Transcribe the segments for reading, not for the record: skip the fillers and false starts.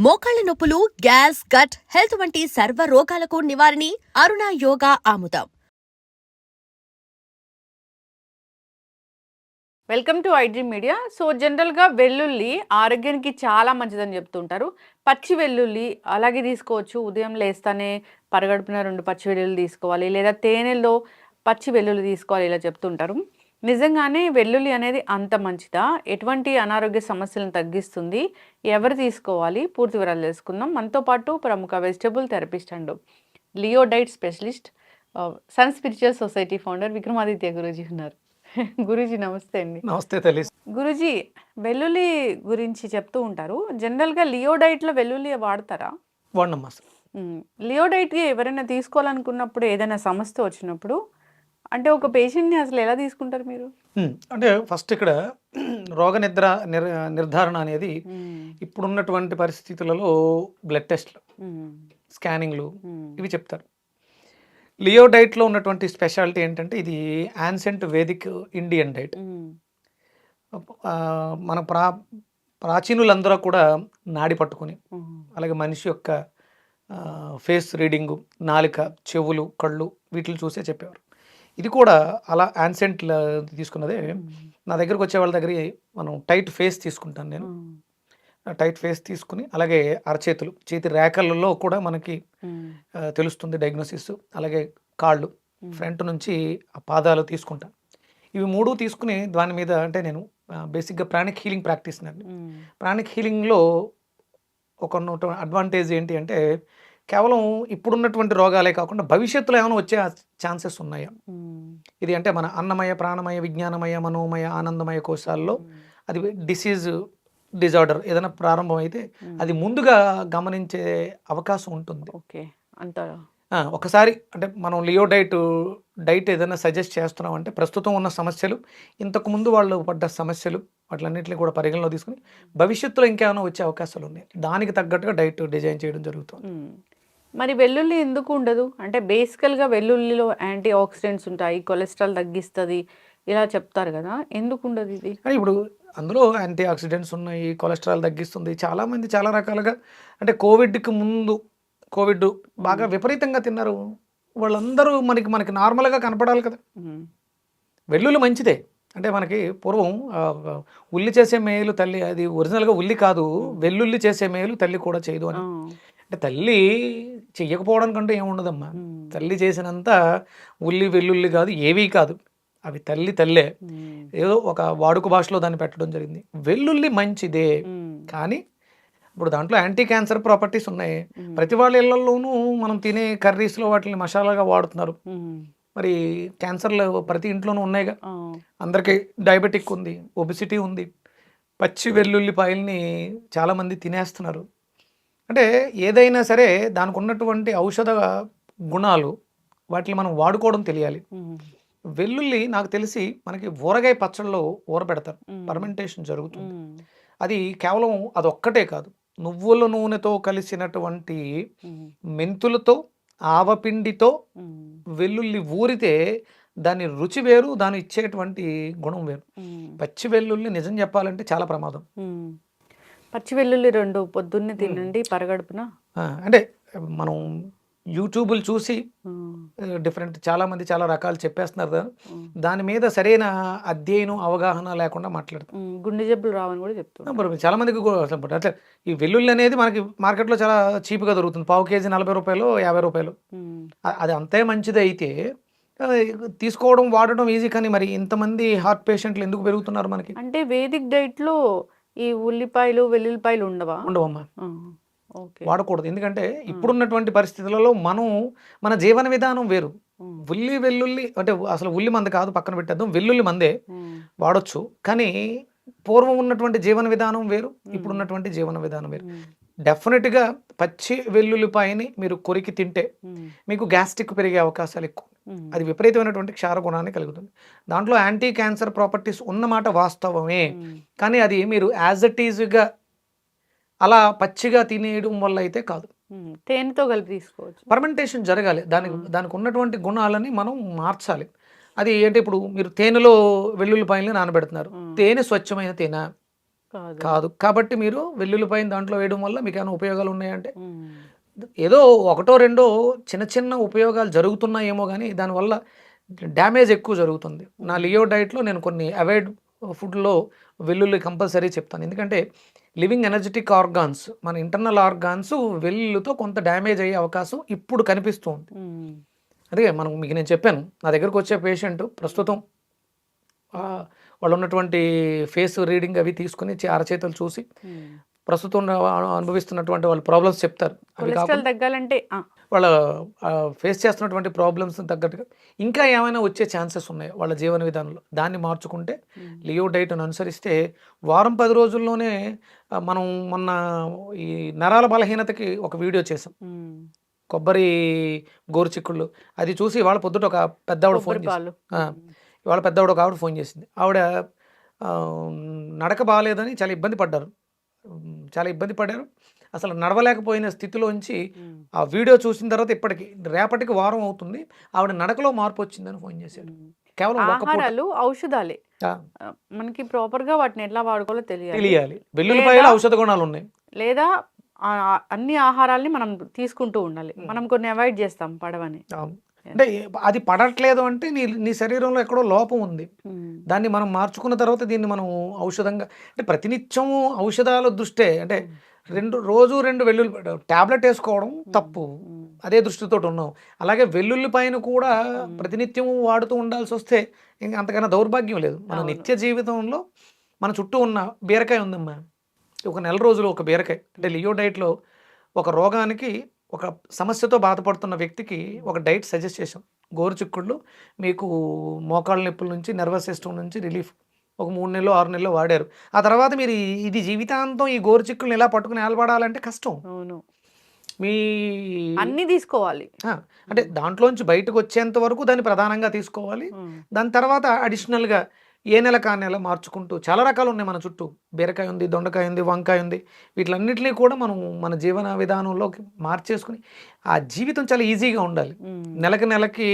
మోకాళ్ల నొప్పులు, gas, gut health వంటి సర్వ రోగాలకు నివారణి అరుణ యోగా ఆముదం. Welcome to iDream media. So జనరల్గా వెల్లుల్లి ఆరోగ్యానికి చాలా మంచిదని చెప్తుంటారు. పచ్చి వెల్లుల్లి అలాగే తీసుకోవచ్చు. ఉదయం లేస్తానే పరగడుపున 2 పచ్చి వెల్లుల్లి తీసుకోవాలి, లేదా తేనెలో పచ్చి వెల్లుల్లి తీసుకోవాలి, ఇలా చెప్తుంటారు. నిజంగానే వెల్లుల్లి అనేది అంత మంచిదా? ఎటువంటి అనారోగ్య సమస్యలను తగ్గిస్తుంది? ఎవరు తీసుకోవాలి? పూర్తి వివరాలు తెలుసుకుందాం. మనతో పాటు ప్రముఖ vegetable therapist and leo diet specialist, sun spiritual society founder Vikramaditya Guruji ఉన్నారు. గురూజీ నమస్తే అండి. నమస్తే తల్లి. గురూజీ, వెల్లుల్లి గురించి చెప్తూ ఉంటారు. జనరల్గా లియో డైట్లో వెల్లుల్లి వాడతారా? వాడినమ్మా. లియో డైట్కి ఎవరైనా తీసుకోవాలనుకున్నప్పుడు, ఏదైనా సమస్య వచ్చినప్పుడు, అంటే ఒక పేషెంట్ని అసలు ఎలా తీసుకుంటారు మీరు? అంటే ఫస్ట్ ఇక్కడ రోగ నిర్ధారణ అనేది ఇప్పుడున్నటువంటి పరిస్థితులలో బ్లడ్ టెస్ట్లు, స్కానింగ్లు ఇవి చెప్తారు. లియో డైట్లో ఉన్నటువంటి స్పెషాలిటీ ఏంటంటే ఇది యాన్సెంట్ వేదిక్ ఇండియన్ డైట్. మన ప్రాచీనులందరూ కూడా నాడి పట్టుకొని, అలాగే మనిషి యొక్క ఫేస్ రీడింగు, నాలిక, చెవులు, కళ్ళు వీటిని చూసే చెప్పేవారు. ఇది కూడా అలా యాన్సెంట్ తీసుకున్నదే. నా దగ్గరకు వచ్చే వాళ్ళ దగ్గర మనం టైట్ ఫేస్ తీసుకుంటాను నేను. టైట్ ఫేస్ తీసుకుని, అలాగే అరచేతులు, చేతి రేఖలలో కూడా మనకి తెలుస్తుంది డయాగ్నోసిస్. అలాగే కాళ్ళు, ఫ్రంట్ నుంచి పాదాలు తీసుకుంటాను. ఇవి 3 తీసుకుని దాని మీద, అంటే నేను బేసిక్గా ప్రాణిక్ హీలింగ్ ప్రాక్టీస్ అండి. ప్రాణిక్ హీలింగ్లో ఒక అడ్వాంటేజ్ ఏంటి అంటే, కేవలం ఇప్పుడున్నటువంటి రోగాలే కాకుండా భవిష్యత్తులో ఏమైనా వచ్చే ఛాన్సెస్ ఉన్నాయా ఇది, అంటే మన అన్నమయ, ప్రాణమయ, విజ్ఞానమయ, మనోమయ, ఆనందమయ కోశాల్లో అది డిజార్డర్ ఏదైనా ప్రారంభం అయితే అది ముందుగా గమనించే అవకాశం ఉంటుంది. ఓకే, అంత ఒకసారి అంటే మనం లియో డైట్ ఏదైనా సజెస్ట్ చేస్తున్నాం అంటే, ప్రస్తుతం ఉన్న సమస్యలు, ఇంతకుముందు వాళ్ళు పడ్డ సమస్యలు, వాటిలన్నింటినీ కూడా పరిగణలో తీసుకుని భవిష్యత్తులో ఇంకేమైనా వచ్చే అవకాశాలు ఉన్నాయి, దానికి తగ్గట్టుగా డైట్ డిజైన్ చేయడం జరుగుతుంది. మరి వెల్లుల్లి ఎందుకు ఉండదు? అంటే బేసికల్గా వెల్లుల్లిలో యాంటీ ఆక్సిడెంట్స్ ఉంటాయి, కొలెస్ట్రాల్ తగ్గిస్తుంది, ఇలా చెప్తారు కదా, ఎందుకు ఉండదు ఇది? ఇప్పుడు అందులో యాంటీ ఆక్సిడెంట్స్ ఉన్నాయి, కొలెస్ట్రాల్ తగ్గిస్తుంది. చాలామంది చాలా రకాలుగా, అంటే కోవిడ్కి ముందు కోవిడ్ బాగా విపరీతంగా తిన్నారు వాళ్ళందరూ మనకి నార్మల్గా కనపడాలి కదా. వెల్లుల్లి మంచిదే. అంటే మనకి పూర్వం ఉల్లి చేసే మేలు తల్లి, అది ఒరిజినల్గా ఉల్లి కాదు, వెల్లుల్లి చేసే మేలు తల్లి కూడా చేయదు అని. అంటే తల్లి చెయ్యకపోవడానికంటే ఏముండదమ్మా. తల్లి చేసినంత ఉల్లి వెల్లుల్లి కాదు, ఏవీ కాదు, అవి తల్లే. ఏదో ఒక వాడుక భాషలో దాన్ని పెట్టడం జరిగింది. వెల్లుల్లి మంచిదే, కానీ ఇప్పుడు దాంట్లో యాంటీ క్యాన్సర్ ప్రాపర్టీస్ ఉన్నాయి. ప్రతి వాళ్ళ ఇళ్లలోనూ మనం తినే కర్రీస్లో వాటిని మసాలాగా వాడుతున్నారు. మరి క్యాన్సర్లు ప్రతి ఇంట్లోనూ ఉన్నాయిగా. అందరికీ డయాబెటిక్ ఉంది, ఒబిసిటీ ఉంది. పచ్చి వెల్లుల్లిపాయల్ని చాలామంది తినేస్తున్నారు. అంటే ఏదైనా సరే దానికి ఉన్నటువంటి ఔషధ గుణాలు, వాటిని మనం వాడుకోవడం తెలియాలి. వెల్లుల్లి నాకు తెలిసి మనకి ఊరగాయ పచ్చళ్ళలో ఊరబెడతారు, ఫర్మెంటేషన్ జరుగుతుంది. అది కేవలం అదొక్కటే కాదు, నువ్వుల నూనెతో కలిసినటువంటి మెంతులతో, ఆవపిండితో వెల్లుల్లి ఊరితే దాని రుచి వేరు, దాని ఇచ్చేటువంటి గుణం వేరు. పచ్చి వెల్లుల్లి నిజం చెప్పాలంటే చాలా ప్రమాదం. పచ్చి వెల్లుల్లి 2 పొద్దున్నే తినండి పరగడుపున. అంటే మనం యూట్యూబ్లు చూసి డిఫరెంట్ చాలామంది చాలా రకాలు చెప్పేస్తున్నారు కదా, దాని మీద సరైన అధ్యయనం, అవగాహన లేకుండా మాట్లాడతాం. గుండె జబ్బులు రావని కూడా చెప్తున్నారు చాలా మందికి. అట్లా ఈ వెల్లుల్లి అనేది మనకి మార్కెట్లో చాలా చీప్గా దొరుకుతుంది. పావు కేజీ 40 రూపాయలు, 50 రూపాయలు. అది అంతే మంచిది అయితే తీసుకోవడం, వాడడం ఈజీ. కానీ మరి ఇంతమంది హార్ట్ పేషెంట్లు ఎందుకు పెరుగుతున్నారు మనకి? అంటే వేదిక్ డైట్లో ఈ ఉల్లిపాయలు, వెల్లుల్లిపాయలు ఉండవమ్మా. వాడకూడదు. ఎందుకంటే ఇప్పుడున్నటువంటి పరిస్థితులలో మన జీవన విధానం వేరు. వెల్లుల్లి అంటే అసలు ఉల్లి మంది కాదు, పక్కన పెట్టేద్దాం. వెల్లుల్లి మందే వాడొచ్చు, కానీ పూర్వం ఉన్నటువంటి జీవన విధానం వేరు, ఇప్పుడున్నటువంటి జీవన విధానం వేరు. డెఫినెట్గా పచ్చి వెల్లుల్లిపాయని మీరు కొరికి తింటే మీకు గ్యాస్ట్రిక్ పెరిగే అవకాశాలు ఎక్కువ. అది విపరీతమైనటువంటి క్షార గుణాన్ని కలుగుతుంది. దాంట్లో యాంటీ క్యాన్సర్ ప్రాపర్టీస్ ఉన్నమాట వాస్తవమే, కానీ అది మీరు యాజ్ ఇట్ ఈజ్గా అలా పచ్చిగా తినేయడం వల్ల అయితే కాదు. తేనెతో కలిపి తీసుకోవచ్చు. ఫర్మెంటేషన్ జరగాలి, దానికి ఉన్నటువంటి గుణాలని మనం మార్చాలి. అది అంటే ఇప్పుడు మీరు తేనెలో వెల్లుల్లిపాయలని నానబెడుతున్నారు, తేనె స్వచ్ఛమైన తేనె కాదు. కాదు. కాబట్టి మీరు వెల్లుల్లిపాయని దాంట్లో వేయడం వల్ల మీకేమైనా ఉపయోగాలు ఉన్నాయంటే, హ్మ్. ఏదో ఒకటో రెండో చిన్న చిన్న ఉపయోగాలు జరుగుతున్నాయేమో గానీ, దానివల్ల డ్యామేజ్ ఎక్కువ జరుగుతుంది. నా లియో డైట్‌లో నేను కొన్ని అవాయిడ్ ఫుడ్‌లో వెల్లుల్లి కంపల్సరీ చెప్తాను. ఎందుకంటే లివింగ్ ఎనర్జిటిక్ ఆర్గాన్స్, మన ఇంటర్నల్ ఆర్గాన్స్ వెల్లుల్లితో కొంత డ్యామేజ్ అయ్యే అవకాశం ఇప్పుడు కనిపిస్తూ ఉంది. హ్మ్. అదే మీకు నేను చెప్పాను. నా దగ్గరకొచ్చే పేషెంట్ ప్రస్తుతం వాళ్ళు ఉన్నటువంటి ఫేస్ రీడింగ్ అవి తీసుకొని అరచేతులు చూసి హ్మ్. ప్రస్తుతం అనుభవిస్తున్నటువంటి వాళ్ళ ప్రాబ్లమ్స్ చెప్తారు. అవి కొలెస్ట్రాల్ కాకుండా తగ్గాలంటే వాళ్ళ ఫేస్ చేస్తున్నటువంటి ప్రాబ్లమ్స్ తగ్గట్టుగా ఇంకా ఏమైనా వచ్చే ఛాన్సెస్ ఉన్నాయి వాళ్ళ జీవన విధానంలో. దాన్ని మార్చుకుంటే లియో డైట్‌ని అనుసరిస్తే వారం 10 రోజుల్లోనే మనం మొన్న ఈ నరాల బలహీనతకి ఒక వీడియో చేసాం. హ్మ్. కొబ్బరి గోరుచిక్కుళ్ళు అది చూసి ఇవాళ పొద్దుట ఒక పెద్దావిడ ఫోన్ కొబ్బరి చేసింది. పాలు. ఇవాళ పెద్దావిడ ఒక ఆవిడ ఫోన్ చేసింది. ఆవిడ నడక బాలేదని చాలా ఇబ్బంది పడ్డారు. చాలా ఇబ్బంది పడ్డారు. అసలు నడవలేకపోయిన స్థితిలోంచి హ్మ్. ఆ వీడియో చూసిన తర్వాత ఇప్పటికి రేపటికి వారం అవుతుంది. ఆవిడ నడకలో మార్పు వచ్చిందని ఫోన్ చేశారు. హ్మ్. కేవలం ఒక పూట. ఆహారాలు ఔషధాలే. ఆ! మనకి ప్రాపర్‌గా వాటిని ఎట్లా వాడుకోవాలో తెలియాలి. తెలియాలి. వెల్లుల్లిపాయలో లేదా ఔషధ గుణాలున్నాయి. లేదా అన్ని ఆహారాల్ని మనం తీసుకుంటూ ఉండాలి. మనం కొన్ని అవాయిడ్ చేస్తాం పడవని. అవును. అంటే అది పడట్లేదు అంటే నీ నీ శరీరంలో ఎక్కడో లోపం ఉంది. హ్మ్. దాన్ని మనం మార్చుకున్న తర్వాత దీన్ని మనం ఔషధంగా అంటే ప్రతినిత్యం ఔషధాల దృష్టే అంటే రోజు 2 వెల్లుల్లి టాబ్లెట్ వేసుకోవడం తప్పు. హ్మ్. అదే దృష్టితోటి ఉన్నాం. అలాగే వెల్లుల్లిపాయను కూడా హ్మ్. ప్రతినిత్యం వాడుతూ ఉండాల్సొస్తే ఇంక అంతకన్నా దౌర్భాగ్యం లేదు. మన అవును. నిత్య జీవితంలో మన చుట్టూ ఉన్న బీరకాయ ఉందమ్మా. ఒక నెల రోజులు ఒక బీరకాయ అంటే లియో డైట్‌లో ఒక రోగానికి ఒక సమస్యతో బాధపడుతున్న వ్యక్తికి ఒక డైట్ సజెస్ట్ చేశాం. గోరుచిక్కుళ్ళు మీకు మోకాళ్ళ నొప్పుల నుంచి, నర్వస్ సిస్టమ్ నుంచి రిలీఫ్. ఒక 3 నెల్లో, 6 నెల్లో వాడారు. ఆ తర్వాత మీరు ఇది జీవితాంతం ఈ గోరుచిక్కుల్ని ఇలా పట్టుకొని ఏలబడాలంటే కష్టం. అవును. మీ అన్నీ తీసుకోవాలి. ఆ! అంటే దాంట్లోంచి బయటకొచ్చేంత వరకు దాన్ని ప్రధానంగా తీసుకోవాలి. హ్మ్. దాని తర్వాత అడిషనల్‌గా ఏ నెలకు ఆ నెల మార్చుకుంటూ చాలా రకాలున్నాయి మన చుట్టూ. బీరకాయ ఉంది, దొండకాయ ఉంది, వంకాయ ఉంది. వీటిలన్నిటిని కూడా మనం మన జీవన విధానంలోకి మార్చేసుకొని ఆ జీవితం చాలా ఈజీగా ఉండాలి. హ్మ్. నెలకి నెలకి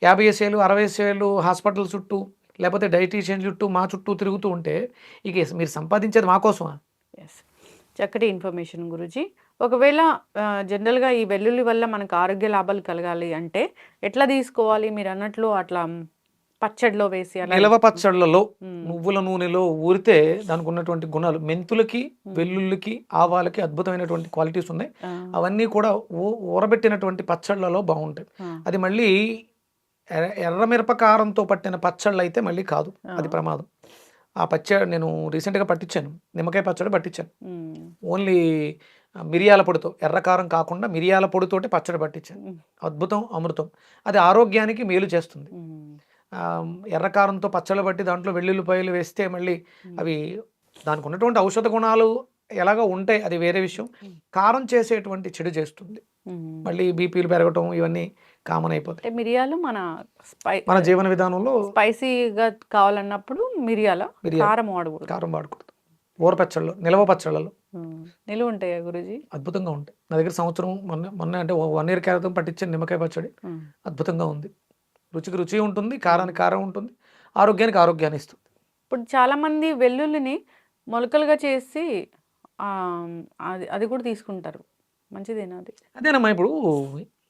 50 ఏసేలు, 60 ఏసేలు హాస్పిటల్ చుట్టూ లేకపోతే డైటీషియన్ చుట్టూ, మా చుట్టూ తిరుగుతూ ఉంటే ఇక మీరు సంపాదించేది మా కోసమా? యెస్. చక్కటి ఇన్ఫర్మేషన్ గురూజీ. ఒకవేళ జనరల్‌గా ఈ వెల్లుల్లి వల్ల మనకు ఆరోగ్య లాభాలు కలగాలి అంటే ఎట్లా తీసుకోవాలి? మీరన్నట్లు అట్లా పచ్చడిలో వేసి అలా నిలవ పచ్చళ్ళలో హ్మ్. నువ్వుల నూనెలో ఊరితే దానికున్నటువంటి గుణాలు మెంతులకి, వెల్లుల్లికి, ఆవాలకి అద్భుతమైనటువంటి క్వాలిటీస్ ఉన్నాయి. ఆ! అవన్నీ కూడా ఊరబెట్టినటువంటి పచ్చళ్ళలో బావుంటాయి. ఆ! అది మళ్ళీ ఎర్ర మిరప కారంతో పట్టిన పచ్చళ్ళైతే మళ్ళీ కాదు. ఆ! అది ప్రమాదం. ఆ పచ్చడి నేను రీసెంట్‌గా పట్టించాను. నిమ్మకాయ పచ్చడి పట్టించాను. హ్మ్. ఓన్లీ మిరియాల పొడితో, ఎర్ర కారం కాకుండా మిరియాల పొడితోటి పచ్చడి పట్టించాను. హ్మ్. అద్భుతం, అమృతం. అది ఆరోగ్యానికి మేలు చేస్తుంది. హ్మ్. ఎర్ర కారంతో పచ్చళ్ళు పట్టి దాంట్లో వెల్లుల్లిపాయలు వేస్తే మళ్ళీ హ్మ్. అవి దానికి ఉన్నటువంటి ఔషధ గుణాలు ఎలాగో ఉంటాయి, అది వేరే విషయం. కారం చేసేటువంటి చెడు చేస్తుంది. హ్మ్. మళ్ళీ బీపీలు పెరగటం ఇవన్నీ కామన్ అయిపోతాయి. అంటే మిరియాలు మన మన జీవన విధానంలో స్పైసీగా కావాలన్నప్పుడు మిరియాల మిరియాలు, కారం వాడకూడదు. కారం వాడకూడదు. ఊర పచ్చళ్ళు, నిలవ పచ్చళ్ళలో హ్మ్. నిలువ ఉంటాయా గురూజీ? అద్భుతంగా ఉంటాయి. నా దగ్గర సంవత్సరం మొన్న అంటే 1 ఇయర్ క్రితం పట్టించిన నిమ్మకాయ పచ్చడి హ్మ్. అద్భుతంగా ఉంది. రుచికి రుచి ఉంటుంది, కారానికి కారం ఉంటుంది, ఆరోగ్యానికి ఆరోగ్యాన్ని ఇస్తుంది. ఇప్పుడు చాలామంది వెల్లుల్లిని మొలకలుగా చేసి అది అది కూడా తీసుకుంటారు. మంచిదేనా అది? అదేనమ్మా ఇప్పుడు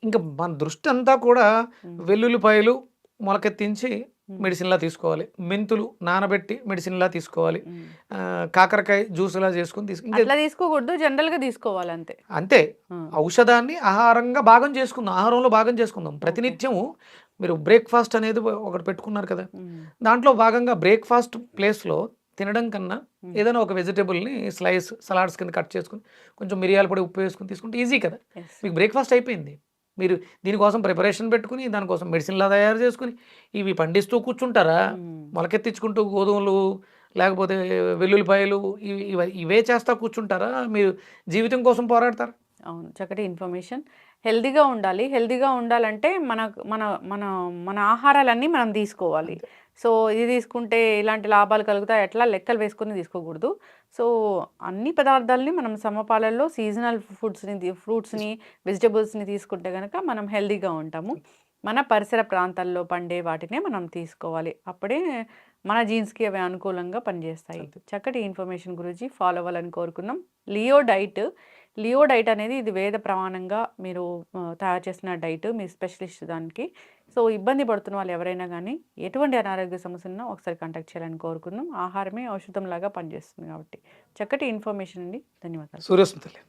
ఇంకా మన దృష్టి అంతా కూడా హ్మ్. వెల్లుల్లిపాయలు మొలకెత్తించి హ్మ్. మెడిసిన్‌లా తీసుకోవాలి. మెంతులు నానబెట్టి మెడిసిన్‌లా తీసుకోవాలి. హ్మ్. కాకరకాయ జ్యూస్‌లా చేసుకొని ఇంకా అట్లా తీసుకోకూడదు. జనరల్‌గా తీసుకోవాలి అంతే. అంతే. ఆ! ఔషధాన్ని ఆహారంగా భాగం చేసుకుందాం. ఆహారంలో భాగం చేసుకుందాం. ఓకే. ప్రతినిత్యము మీరు బ్రేక్‌ఫాస్ట్ అనేది ఒకటి పెట్టుకున్నారు కదా! హ్మ్. దాంట్లో భాగంగా బ్రేక్‌ఫాస్ట్ ప్లేస్‌లో తినడం కన్నా హ్మ్. ఏదైనా ఒక వెజిటబుల్‌ని సలాడ్స్ కింద కట్ చేసుకొని కొంచెం మిరియాల పొడి, ఉప్పు వేసుకొని తీసుకుంటే ఈజీ కదా! యెస్. మీకు బ్రేక్‌ఫాస్ట్ అయిపోయింది. మీరు దీనికోసం ప్రిపరేషన్ పెట్టుకొని, దానికోసం మెడిసిన్‌లా తయారు చేసుకొని, ఇవి పండిస్తూ కూర్చుంటారా? హ్మ్. మొలకెత్తించుకుంటూ గోధుమలు, లేకపోతే వెల్లుల్లిపాయలు ఇవే చేస్తా కూర్చుంటారా? మీరు జీవితం కోసం పోరాడతారా? అవును. చక్కటి ఇన్ఫర్మేషన్. హెల్తీగా ఉండాలి. హెల్తీగా ఉండాలంటే మన మన మన ఆహారాలన్నీ మనం తీసుకోవాలి. అంతే. సో, ఇది తీసుకుంటే ఇలాంటి లాభాలు కలుగుతాయి అట్లా లెక్కలు వేసుకొని తీసుకోకూడదు. సో, అన్ని పదార్థాలని మనం సమపాలలో సీజనల్ ఫ్రూట్స్‌ని, వెజిటబుల్స్‌ని తీసుకుంటే గనక మనం హెల్తీగా ఉంటాము. మన పరిసర ప్రాంతాల్లో పండే వాటినే మనం తీసుకోవాలి. అప్పుడే మన జీన్స్కి అవి అనుకూలంగా పనిచేస్తాయి. అంతే. చక్కటి ఇన్ఫర్మేషన్ గురించి ఫాలో అవ్వాలని కోరుకుందాం. లియో డైట్ అనేది ఇది వేద ప్రమాణంగా మీరు తయారు చేసిన డైట్, మీ స్పెషలిస్ట్ దానికి. సో ఇబ్బంది పడుతున్న వాళ్ళు ఎవరైనా కానీ ఎటువంటి అనారోగ్య సమస్య ఉన్నా ఒకసారి కాంటాక్ట్ చేయాలని కోరుకుందాం. ఆహారమే ఔషధంలాగా పనిచేస్తుంది కాబట్టి. చక్కటి ఇన్ఫర్మేషన్ అండి. ధన్యవాదాలు. సూర్యస్మితల్లి.